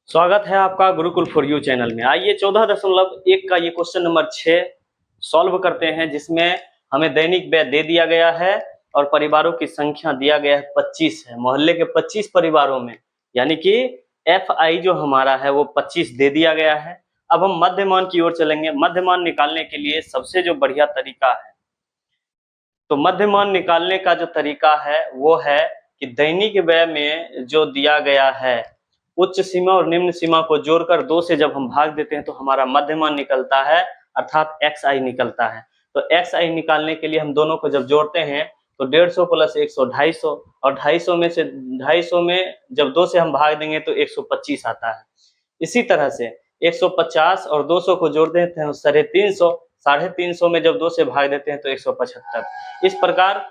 स्वागत है आपका गुरुकुल फॉर यू चैनल में। आइए 14.1 का ये क्वेश्चन नंबर 6 सॉल्व करते हैं, जिसमें हमें दैनिक व्यय दे दिया गया है और परिवारों की संख्या दिया गया है 25 है। मोहल्ले के 25 परिवारों में यानी कि एफ आई जो हमारा है वो 25 दे दिया गया है। अब हम मध्यमान की ओर चलेंगे। मध्यमान निकालने के लिए सबसे जो बढ़िया तरीका है, तो मध्यमान निकालने का जो तरीका है वो है कि दैनिक व्यय में जो दिया गया है उच्च सीमा और निम्न सीमा को जोड़कर 2 से जब हम भाग देते हैं तो हमारा मध्यमान निकलता है, अर्थात एक्स आई निकलता है। तो एक्स आई निकालने के लिए हम दोनों को जब जोड़ते हैं तो 150 प्लस 100 250, और 250 में से 250 में जब 2 से हम भाग देंगे तो 125 आता है। इसी तरह से 150 और 200 को जोड़ देते हैं 350, 350 में जब 2 से भाग देते हैं तो 175। इस प्रकार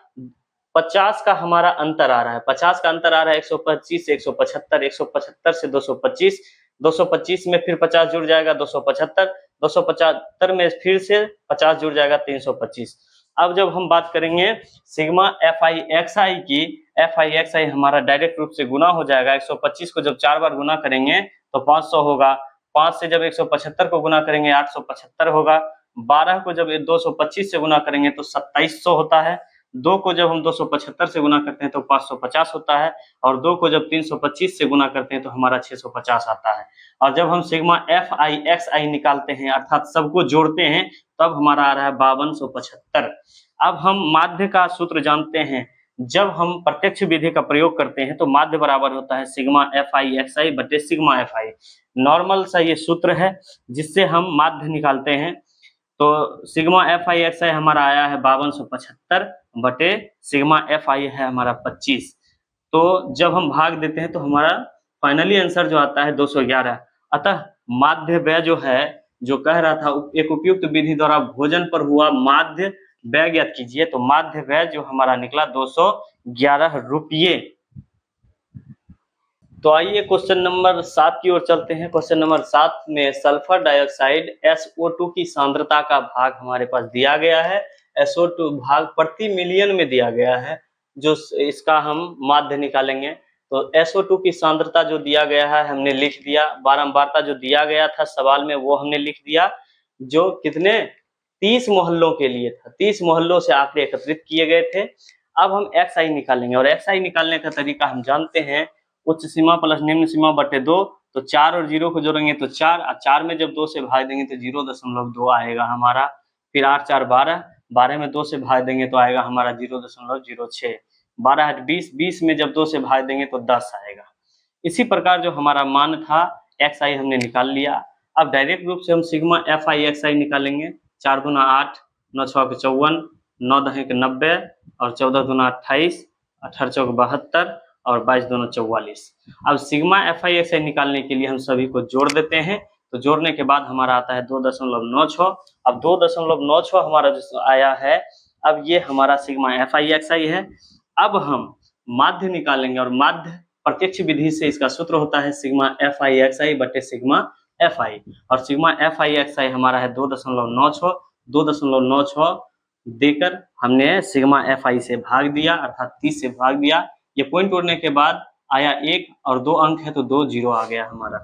50 का हमारा अंतर आ रहा है, 50 का अंतर आ रहा है 125 से 175, 175 से 225, 225 में फिर 50 जुड़ जाएगा 275, 275 में फिर से 50 जुड़ जाएगा 325। अब जब हम बात करेंगे सिग्मा एफ आई एक्स आई की, एफ आई एक्स आई हमारा डायरेक्ट रूप से गुना हो जाएगा। 125 को जब 4 बार गुना करेंगे तो 500 होगा। 5 से जब 175 को गुना करेंगे 875 होगा। 12 को जब 225 से गुना करेंगे तो 2700 होता है। 2 को जब हम 275 से गुना करते हैं तो 550 होता है, और 2 को जब 325 से गुना करते हैं तो हमारा 650 आता है। और जब हम सिग्मा एफ आई एक्स आई निकालते हैं, अर्थात सबको जोड़ते हैं, तब हमारा आ रहा है 5275। अब हम माध्य का सूत्र जानते हैं। जब हम प्रत्यक्ष विधि का प्रयोग करते हैं तो माध्य बराबर होता है सिग्मा एफ आई एक्स आई बटे सिग्मा एफ आई। नॉर्मल सा ये सूत्र है जिससे हम माध्य निकालते हैं। तो सिग्मा एफ आई एक्स आई हमारा आया है 5275 बटे सिग्मा एफ आई है हमारा 25। तो जब हम भाग देते हैं तो हमारा फाइनली आंसर जो आता है 211। अतः माध्य व्यय जो है, जो कह रहा था एक उपयुक्त विधि द्वारा भोजन पर हुआ माध्य व्यय ज्ञात कीजिए, तो माध्य व्यय जो हमारा निकला 211 रुपये। तो आइए क्वेश्चन नंबर 7 की ओर चलते हैं। क्वेश्चन नंबर 7 में सल्फर डाइऑक्साइड SO2 की सांद्रता का भाग हमारे पास दिया गया है। SO2 भाग प्रति मिलियन में दिया गया है, जो इसका हम माध्य निकालेंगे। तो SO2 की सांद्रता जो दिया गया है हमने लिख दिया। बारंबारता जो दिया गया था सवाल में वो हमने लिख दिया, जो कितने 30 मोहल्लों के लिए था। 30 मोहल्लों से आंकड़े एकत्रित किए गए थे। अब हम एक्स आई निकालेंगे, और एक्स आई निकालने का तरीका हम जानते हैं, उच्च सीमा प्लस निम्न सीमा बटे 2। तो 4 और 0 को जोड़ेंगे तो 4, और 4 में जब 2 से भाग देंगे तो 0.2 आएगा हमारा। फिर 8 4 12, 12 में 2 से भाग देंगे तो आएगा हमारा 0.06। 12 8 20, 20 में जब 2 से भाग देंगे तो 10 आएगा। इसी प्रकार जो हमारा मान था एक्स आई हमने निकाल लिया। अब डायरेक्ट रूप से हम सिग्मा एफ आई एक्स आई निकालेंगे। 4 दूना 8, 9 6 54, 9 10 90, और 14 दूना 28, 18 चौक 72, और 22 दोनों 44। अब सिग्मा एफ आई एक्स आई निकालने के लिए हम सभी को जोड़ देते हैं। तो जोड़ने के बाद हमारा आता है 2.96। अब 2.96 हमारा जो आया है, अब ये हमारा सिग्मा एफ आई एक्स आई है। अब हम माध्य निकालेंगे, और माध्य प्रत्यक्ष विधि से इसका सूत्र होता है सिग्मा एफ आई एक्स आई बटे सिग्मा एफ आई, और सिग्मा एफ आई एक्स आई हमारा है 2.96। 2.96 देकर हमने सिग्मा एफ आई से भाग दिया, अर्थात 30 से भाग दिया। ये पॉइंट तोड़ने के बाद आया 1 और 2 अंक है तो 2 0 आ गया हमारा।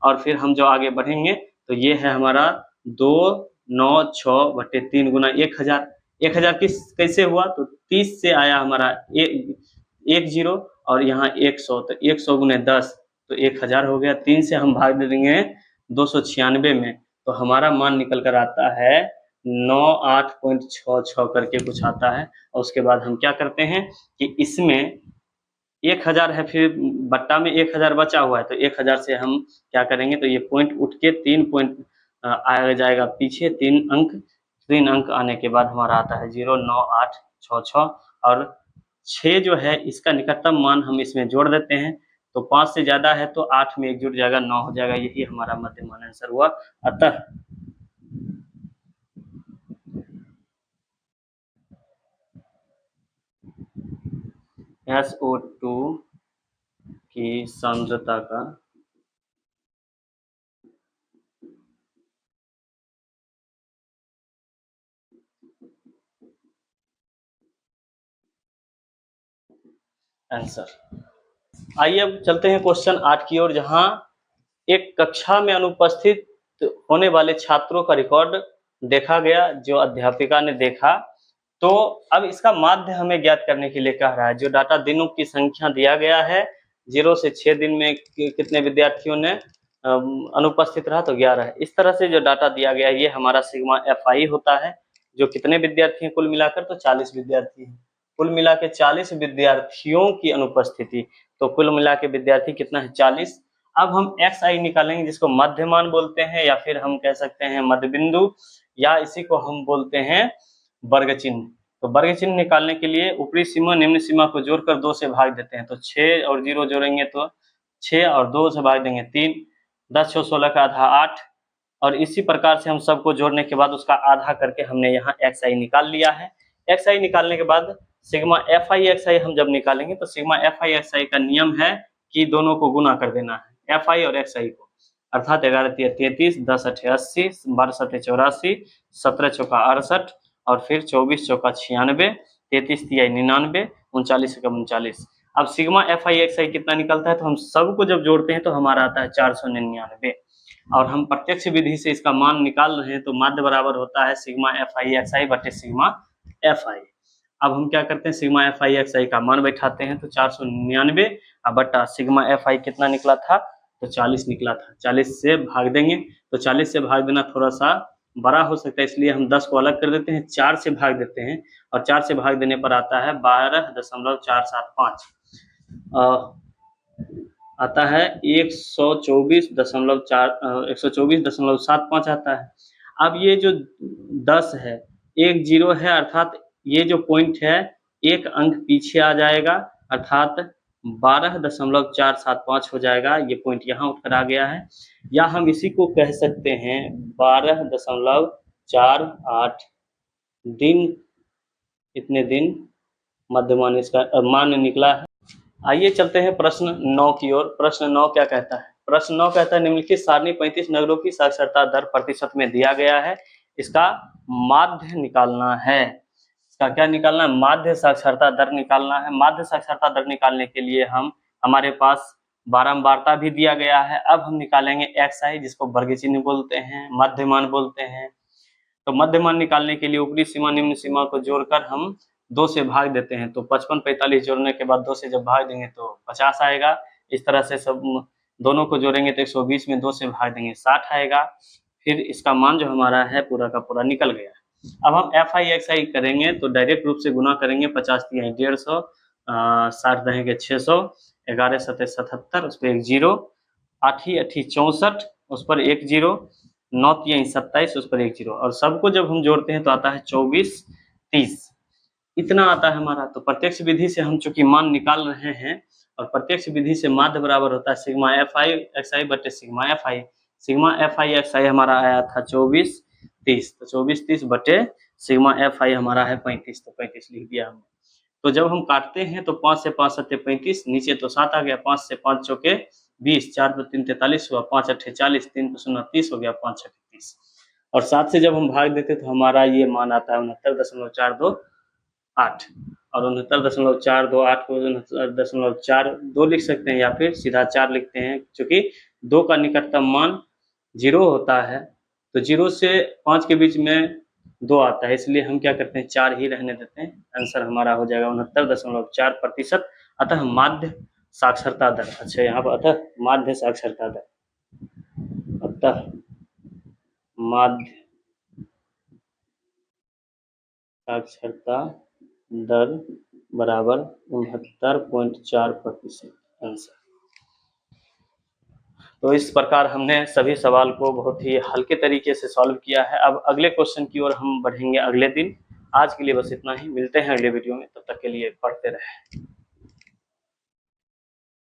और फिर हम जो आगे बढ़ेंगे तो ये है हमारा 296 बटे 3 गुना 1000। 1000 कैसे हुआ, तो 30 से आया हमारा 1 0, और यहाँ 100, तो 100 गुने 10 तो 1000 हो गया। 3 से हम भाग दे देंगे 296 में, तो हमारा मान निकल कर आता है 98.66 करके कुछ आता है। और उसके बाद हम क्या करते हैं कि इसमें 1000 है, फिर बट्टा में 1000 बचा हुआ है, तो 1000 से हम क्या करेंगे, तो ये पॉइंट उठ के 3 पॉइंट आ जाएगा पीछे, 3 अंक आने के बाद हमारा आता है 09866, और 6 जो है इसका निकटतम मान हम इसमें जोड़ देते हैं। तो 5 से ज्यादा है तो 8 में 1 जुड़ जाएगा, 9 हो जाएगा। यही हमारा मध्यमान आंसर हुआ। अतः SO2 की सांद्रता का आंसर। आइए अब चलते हैं क्वेश्चन 8 की ओर, जहां एक कक्षा में अनुपस्थित होने वाले छात्रों का रिकॉर्ड देखा गया, जो अध्यापिका ने देखा। तो अब इसका माध्य हमें ज्ञात करने के लिए कह रहा है। जो डाटा दिनों की संख्या दिया गया है, 0 से 6 दिन में कितने विद्यार्थियों ने अनुपस्थित रहा, तो 11 है। इस तरह से जो डाटा दिया गया है ये हमारा सिग्मा FI होता है। जो कितने विद्यार्थी हैं कुल मिलाकर, तो 40 विद्यार्थी हैं। कुल मिला के 40 विद्यार्थियों की अनुपस्थिति, तो कुल मिला के विद्यार्थी कितना है, 40। अब हम XI निकालेंगे, जिसको मध्यमान बोलते हैं, या फिर हम कह सकते हैं मध्य बिंदु, या इसी को हम बोलते हैं वर्ग चिन्ह। तो वर्ग चिन्ह निकालने के लिए ऊपरी सीमा निम्न सीमा को जोड़कर 2 से भाग देते हैं। तो 6 और 0 जोड़ेंगे तो 6 और 2 से भाग देंगे 3, 10 6 16 का आधा 8। और इसी प्रकार से हम सबको जोड़ने के बाद उसका आधा करके हमने यहाँ XI निकाल लिया है। XI निकालने के बाद सिग्मा FI XI हम जब निकालेंगे तो सिग्मा FI XI का नियम है कि दोनों को गुना कर देना है, FI और XI को। अर्थात 11 3 33, 10 8 80, 12 7 84, 17 चौका 68, और फिर 24 चौका 96, 33 तिहाई 99, 39 का 39। अब सिग्मा FI XI कितना निकलता है, तो हम सबको जब जोड़ते हैं तो हमारा आता है 499। और हम प्रत्यक्ष विधि से इसका मान निकाल रहे हैं, तो माध्य बराबर होता है सिग्मा FI XI बटे सिग्मा FI। अब हम क्या करते हैं, सिग्मा FI XI का मान बैठाते हैं, तो 499 बटा सिग्मा FI कितना निकला था, तो 40 निकला था। 40 से भाग देंगे, तो 40 से भाग देना थोड़ा सा बड़ा हो सकता है, इसलिए हम 10 को अलग कर देते हैं, 4 से भाग देते हैं, और 4 से भाग देने पर आता है 12.475, आता है 124.75 आता है। अब ये जो 10 है, 1 0 है, अर्थात ये जो पॉइंट है एक अंक पीछे आ जाएगा, अर्थात 12.475 हो जाएगा। ये पॉइंट यहाँ उठकर आ गया है, या हम इसी को कह सकते हैं 12.48 दिन, इतने दिन मध्यमान इसका मान निकला है। आइए चलते हैं प्रश्न 9 की ओर। प्रश्न 9 क्या कहता है? प्रश्न 9 कहता है निम्नलिखित सारणी 35 नगरों की साक्षरता दर प्रतिशत में दिया गया है, इसका माध्य निकालना है। इसका क्या निकालना है? माध्य साक्षरता दर निकालना है। माध्य साक्षरता दर निकालने के लिए हमारे पास बारंबारता भी दिया गया है। अब हम निकालेंगे XI, जिसको वर्ग चिन्ह बोलते हैं, मध्यमान बोलते हैं। तो मध्यमान निकालने के लिए ऊपरी सीमा निम्न सीमा को जोड़कर हम 2 से भाग देते हैं, तो 55 45 जोड़ने के बाद 2 से जब भाग देंगे तो 50 आएगा। इस तरह से सब दोनों को जोड़ेंगे तो 120 में 2 से भाग देंगे 60 आएगा। फिर इसका मान जो हमारा है पूरा का पूरा निकल गया। अब हम FI XI करेंगे तो डायरेक्ट रूप से गुना करेंगे, 50 तिहाई 150, 60 रहेंगे 600, 11 7 77, उस पर 1 0, 8 8 64, उस पर 1 0, 9 तिहाई 27, उस पर 1 0, और सबको जब हम जोड़ते हैं तो आता है 24 30, इतना आता है हमारा। तो प्रत्यक्ष विधि से हम चूंकि मान निकाल रहे हैं, और प्रत्यक्ष विधि से माध्य बराबर होता है सिग्मा FI XI बटे sigma FI। Sigma FI XI हमारा आया था 24 30, तो 24 30 बटे सिग्मा FI हमारा है 35, तो 35 लिख दिया हमने। तो जब हम काटते हैं तो 5 से 5 7 35, नीचे तो 7 आ गया, 5 से 5 चौके 20, 4 2 3 43 हुआ, 5 8 40, 3 0 30 हो गया, 5 6 30, और 7 से जब हम भाग देते तो हमारा ये मान आता है 69.428, और 69.428 को 69.42 लिख सकते हैं, या फिर सीधा 4 लिखते हैं, क्योंकि 2 का निकटतम मान 0 होता है, तो 0 से 5 के बीच में 2 आता है, इसलिए हम क्या करते हैं 4 ही रहने देते हैं। आंसर हमारा हो जाएगा 69.4%। अतः माध्य साक्षरता दर, अच्छा यहाँ पर अतः माध्य साक्षरता दर, अतः माध्य साक्षरता दर बराबर 69.4% आंसर। तो इस प्रकार हमने सभी सवाल को बहुत ही हल्के तरीके से सॉल्व किया है। अब अगले क्वेश्चन की ओर हम बढ़ेंगे अगले दिन। आज के लिए बस इतना ही, मिलते हैं अगले वीडियो में, तब तक के लिए पढ़ते रहें।